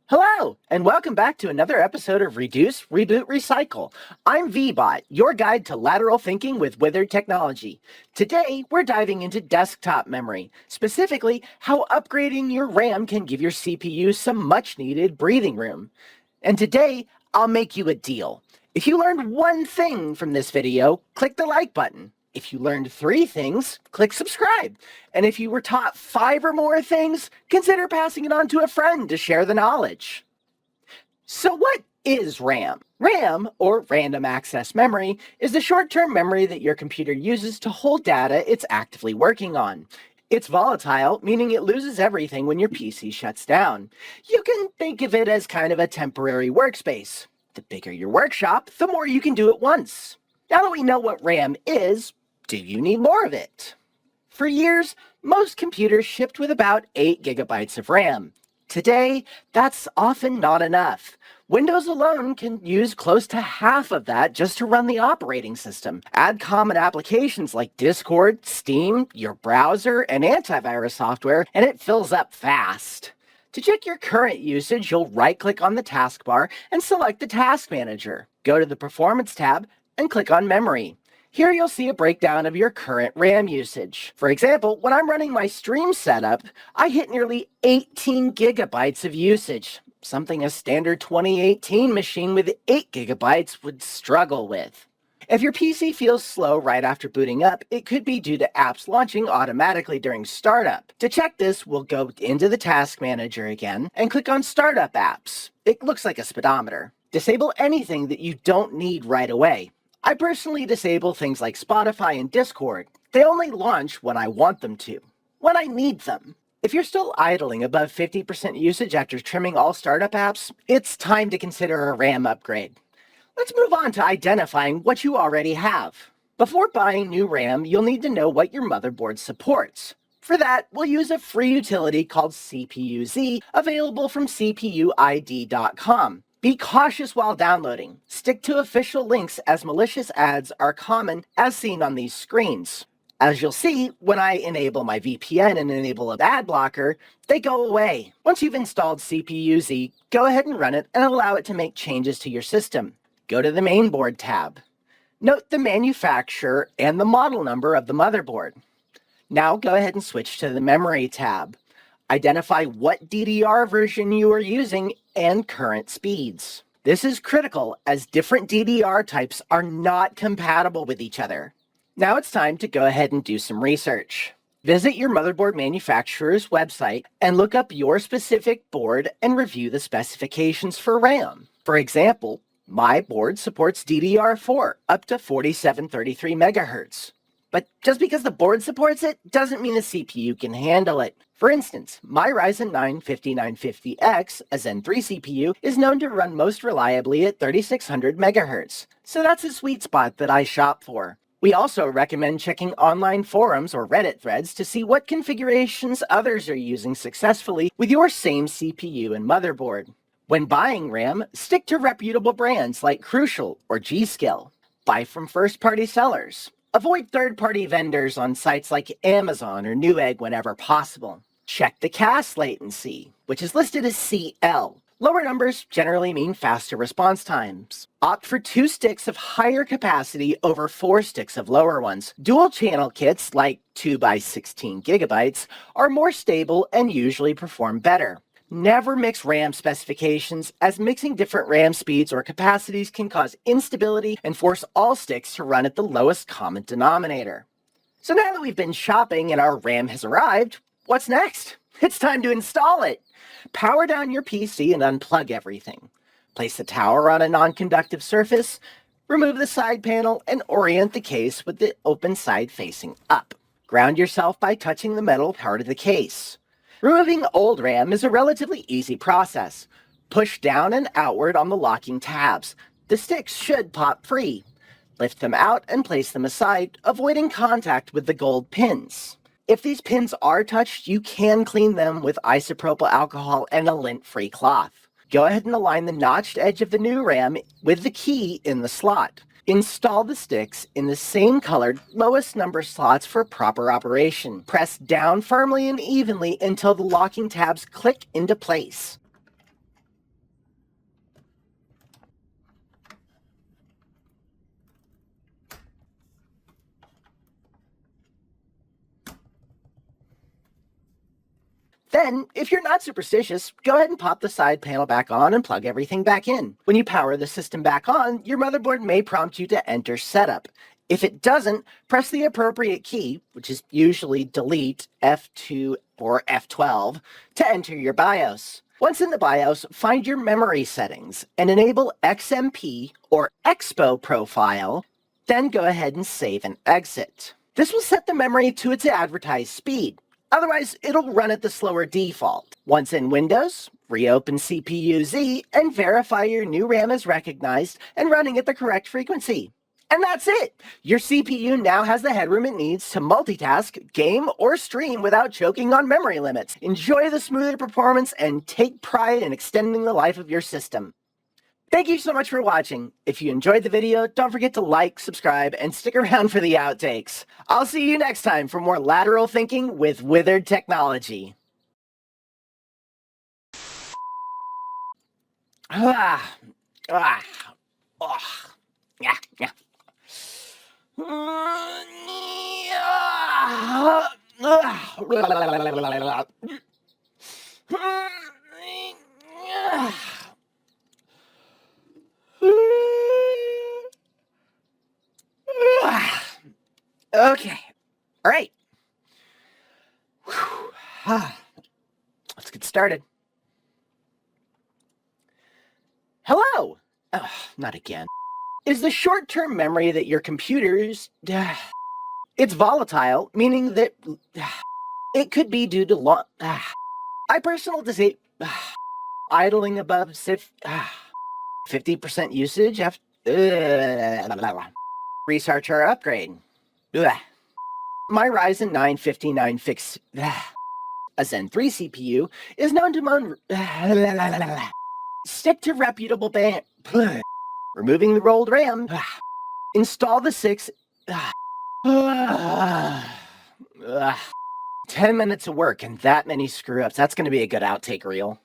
Hello, and welcome back to another episode of Reduce, Reboot, Recycle. I'm Veasbot, your guide to lateral thinking with withered technology. Today, we're diving into desktop memory, specifically how upgrading your RAM can give your CPU some much-needed breathing room. And today, I'll make you a deal. If you learned one thing from this video, click the like button. If you learned 3 things, click subscribe. And if you were taught 5 or more things, consider passing it on to a friend to share the knowledge. So what is RAM? RAM, or Random Access Memory, is the short-term memory that your computer uses to hold data it's actively working on. It's volatile, meaning it loses everything when your PC shuts down. You can think of it as kind of a temporary workspace. The bigger your workshop, the more you can do at once. Now that we know what RAM is, do you need more of it? For years, most computers shipped with about 8 gigabytes of RAM. Today, that's often not enough. Windows alone can use close to half of that just to run the operating system. Add common applications like Discord, Steam, your browser, and antivirus software, and it fills up fast. To check your current usage, you'll right-click on the taskbar and select the Task Manager. Go to the Performance tab and click on Memory. Here you'll see a breakdown of your current RAM usage. For example, when I'm running my stream setup, I hit nearly 18 gigabytes of usage, something a standard 2018 machine with 8 gigabytes would struggle with. If your PC feels slow right after booting up, it could be due to apps launching automatically during startup. To check this, we'll go into the Task Manager again and click on Startup Apps. It looks like a speedometer. Disable anything that you don't need right away. I personally disable things like Spotify and Discord. They only launch when I want them to, when I need them. If you're still idling above 50% usage after trimming all startup apps, it's time to consider a RAM upgrade. Let's move on to identifying what you already have. Before buying new RAM, you'll need to know what your motherboard supports. For that, we'll use a free utility called CPU-Z, available from CPUID.com. Be cautious while downloading. Stick to official links as malicious ads are common as seen on these screens. As you'll see, when I enable my VPN and enable an ad blocker, they go away. Once you've installed CPU-Z, go ahead and run it and allow it to make changes to your system. Go to the Mainboard tab. Note the manufacturer and the model number of the motherboard. Now go ahead and switch to the Memory tab. Identify what DDR version you are using and current speeds. This is critical as different DDR types are not compatible with each other. Now it's time to go ahead and do some research. Visit your motherboard manufacturer's website and look up your specific board and review the specifications for RAM. For example, my board supports DDR4 up to 4733 MHz. But just because the board supports it doesn't mean the CPU can handle it. For instance, my Ryzen 9 5950X, a Zen 3 CPU, is known to run most reliably at 3600 MHz. So that's a sweet spot that I shop for. We also recommend checking online forums or Reddit threads to see what configurations others are using successfully with your same CPU and motherboard. When buying RAM, stick to reputable brands like Crucial or G-Skill. Buy from first-party sellers. Avoid third-party vendors on sites like Amazon or Newegg whenever possible. Check the cache latency, which is listed as CL. Lower numbers generally mean faster response times. Opt for 2 sticks of higher capacity over 4 sticks of lower ones. Dual-channel kits, like 2x16 gigabytes, are more stable and usually perform better. Never mix RAM specifications, as mixing different RAM speeds or capacities can cause instability and force all sticks to run at the lowest common denominator. So now that we've been shopping and our RAM has arrived, what's next? It's time to install it. Power down your PC and unplug everything. Place the tower on a non-conductive surface, remove the side panel, and orient the case with the open side facing up. Ground yourself by touching the metal part of the case. Removing old RAM is a relatively easy process. Push down and outward on the locking tabs. The sticks should pop free. Lift them out and place them aside, avoiding contact with the gold pins. If these pins are touched, you can clean them with isopropyl alcohol and a lint-free cloth. Go ahead and align the notched edge of the new RAM with the key in the slot. Install the sticks in the same colored, lowest number slots for proper operation. Press down firmly and evenly until the locking tabs click into place. Then, if you're not superstitious, go ahead and pop the side panel back on and plug everything back in. When you power the system back on, your motherboard may prompt you to enter setup. If it doesn't, press the appropriate key, which is usually delete, F2 or F12, to enter your BIOS. Once in the BIOS, find your memory settings and enable XMP or Expo profile, then go ahead and save and exit. This will set the memory to its advertised speed. Otherwise, it'll run at the slower default. Once in Windows, reopen CPU-Z and verify your new RAM is recognized and running at the correct frequency. And that's it! Your CPU now has the headroom it needs to multitask, game, or stream without choking on memory limits. Enjoy the smoother performance and take pride in extending the life of your system. Thank you so much for watching. If you enjoyed the video, don't forget to like, subscribe, and stick around for the outtakes. I'll see you next time for more lateral thinking with withered technology. Yeah. Okay. All right. Let's get started. Hello. Not again. Is the short-term memory that your computer's... It's volatile, meaning that it could be due to long... I personally say idling above 50% usage after... Research or upgrade. My Ryzen 9 59 fix... a Zen 3 CPU is known to moan... Stick to reputable band... Removing the rolled RAM. Install the 6... 10 minutes of work and that many screw-ups. That's going to be a good outtake reel.